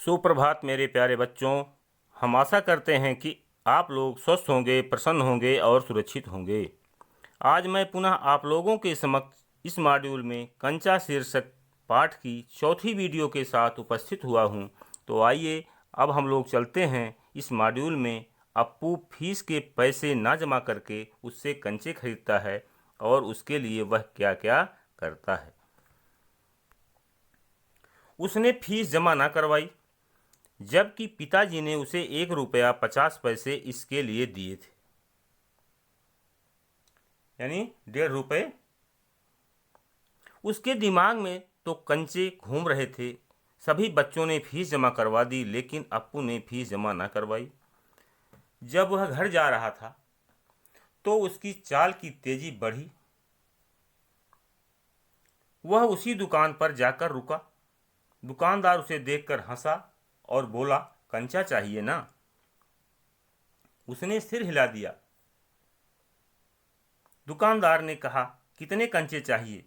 सुप्रभात मेरे प्यारे बच्चों। हम आशा करते हैं कि आप लोग स्वस्थ होंगे, प्रसन्न होंगे और सुरक्षित होंगे। आज मैं पुनः आप लोगों के समक्ष इस मॉड्यूल में कंचा शीर्षक पाठ की चौथी वीडियो के साथ उपस्थित हुआ हूं। तो आइए अब हम लोग चलते हैं इस मॉड्यूल में। अप्पू फीस के पैसे ना जमा करके उससे कंचे खरीदता है और उसके लिए वह क्या क्या करता है। उसने फीस जमा ना करवाई, जबकि पिताजी ने उसे 1 रुपया 50 पैसे इसके लिए दिए थे, यानी 1.5 रुपये। उसके दिमाग में तो कंचे घूम रहे थे। सभी बच्चों ने फीस जमा करवा दी, लेकिन अप्पू ने फीस जमा ना करवाई। जब वह घर जा रहा था तो उसकी चाल की तेजी बढ़ी। वह उसी दुकान पर जाकर रुका। दुकानदार उसे देखकर हंसा और बोला, कंचा चाहिए ना? उसने सिर हिला दिया। दुकानदार ने कहा, कितने कंचे चाहिए?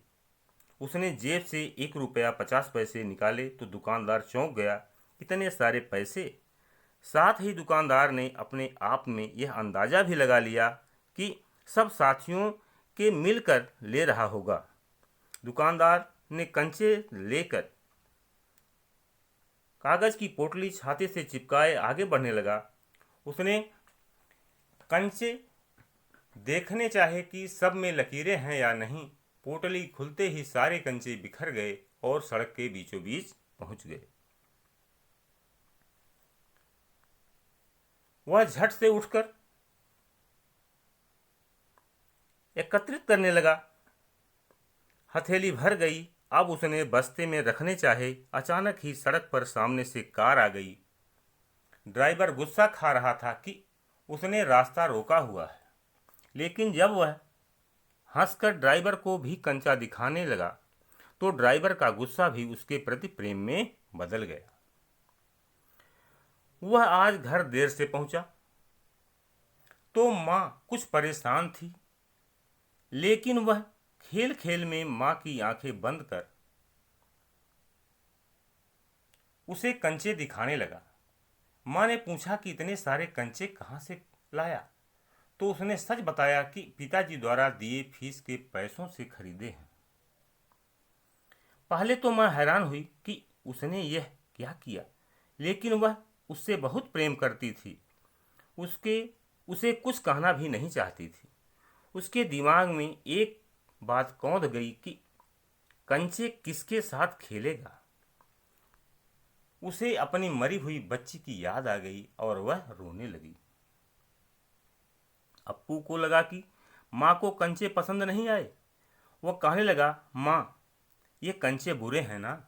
उसने जेब से 1 रुपया 50 पैसे निकाले तो दुकानदार चौंक गया। इतने सारे पैसे! साथ ही दुकानदार ने अपने आप में यह अंदाजा भी लगा लिया कि सब साथियों के मिलकर ले रहा होगा। दुकानदार ने कंचे लेकर कागज की पोटली छाते से चिपकाए आगे बढ़ने लगा। उसने कंचे देखने चाहे कि सब में लकीरें हैं या नहीं। पोटली खुलते ही सारे कंचे बिखर गए और सड़क के बीचों बीच पहुंच गए। वह झट से उठकर एकत्रित करने लगा। हथेली भर गई। अब उसने बस्ते में रखने चाहे, अचानक ही सड़क पर सामने से कार आ गई। ड्राइवर गुस्सा खा रहा था कि उसने रास्ता रोका हुआ है, लेकिन जब वह हंसकर ड्राइवर को भी कंचा दिखाने लगा तो ड्राइवर का गुस्सा भी उसके प्रति प्रेम में बदल गया। वह आज घर देर से पहुंचा तो मां कुछ परेशान थी, लेकिन वह खेल खेल में मां की आंखें बंद कर उसे कंचे दिखाने लगा। मां ने पूछा कि इतने सारे कंचे कहां से लाया, तो उसने सच बताया कि पिताजी द्वारा दिए फीस के पैसों से खरीदे हैं। पहले तो मां हैरान हुई कि उसने यह क्या किया, लेकिन वह उससे बहुत प्रेम करती थी। उसे कुछ कहना भी नहीं चाहती थी। उसके दिमाग में एक बात कौंध गई कि कंचे किसके साथ खेलेगा। उसे अपनी मरी हुई बच्ची की याद आ गई और वह रोने लगी। अप्पू को लगा कि माँ को कंचे पसंद नहीं आए। वह कहने लगा, माँ, ये कंचे बुरे हैं ना?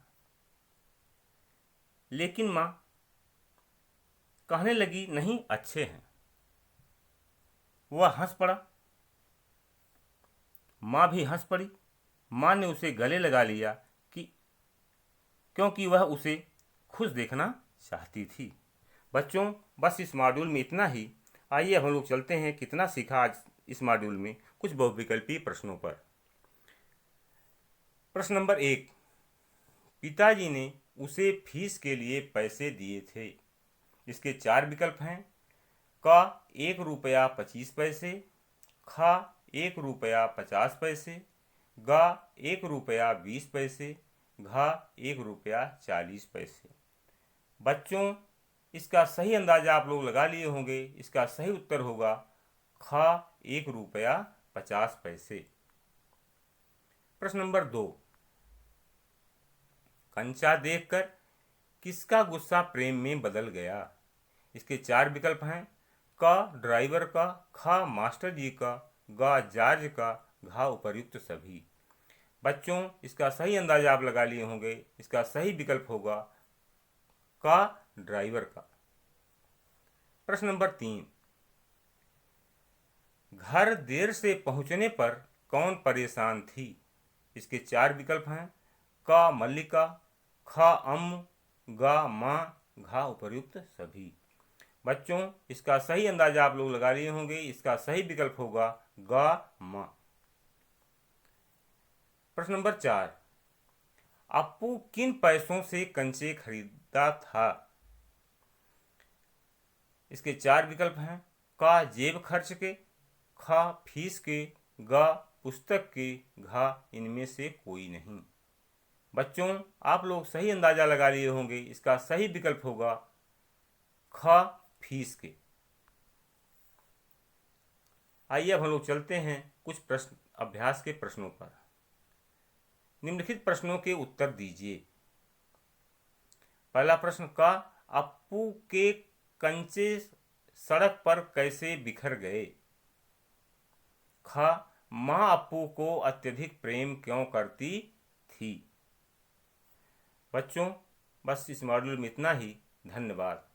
लेकिन माँ कहने लगी, नहीं, अच्छे हैं। वह हंस पड़ा। माँ भी हंस पड़ी। माँ ने उसे गले लगा लिया कि क्योंकि वह उसे खुश देखना चाहती थी। बच्चों, बस इस मॉड्यूल में इतना ही। आइए हम लोग चलते हैं कितना सीखा आज इस मॉड्यूल में कुछ बहुविकल्पी प्रश्नों पर। प्रश्न नंबर 1, पिताजी ने उसे फीस के लिए पैसे दिए थे। इसके 4 विकल्प हैं। क 1 रुपया 25 पैसे, ख 1 रुपया 50 पैसे, ग 1 रुपया 20 पैसे, घ 1 रुपया 40 पैसे। बच्चों, इसका सही अंदाजा आप लोग लगा लिए होंगे। इसका सही उत्तर होगा ख 1 रुपया 50 पैसे। प्रश्न नंबर 2, कंचा देखकर किसका गुस्सा प्रेम में बदल गया? इसके 4 विकल्प हैं। क ड्राइवर का, ख मास्टर जी का, ग जॉर्ज का, घ उपर्युक्त सभी। बच्चों, इसका सही अंदाजा आप लगा लिए होंगे। इसका सही विकल्प होगा क ड्राइवर का। प्रश्न नंबर 3, घर देर से पहुंचने पर कौन परेशान थी? इसके 4 विकल्प हैं। क मल्लिका, ख अम्म, ग मां, घ उपर्युक्त सभी। बच्चों, इसका सही अंदाजा आप लोग लगा लिए होंगे। इसका सही विकल्प होगा ग मां। प्रश्न नंबर 4, अप्पू किन पैसों से कंचे खरीदा था? इसके 4 विकल्प हैं। का जेब खर्च के, खा फीस के, गा पुस्तक के, घा इनमें से कोई नहीं। बच्चों, आप लोग सही अंदाजा लगा लिए होंगे। इसका सही विकल्प होगा ख फीस के। आइए अब हम लोग चलते हैं कुछ प्रश्न अभ्यास के प्रश्नों पर। निम्नलिखित प्रश्नों के उत्तर दीजिए। पहला प्रश्न, का अप्पू के कंचे सड़क पर कैसे बिखर गए। ख माँ अप्पू को अत्यधिक प्रेम क्यों करती थी। बच्चों, बस इस मॉड्यूल में इतना ही। धन्यवाद।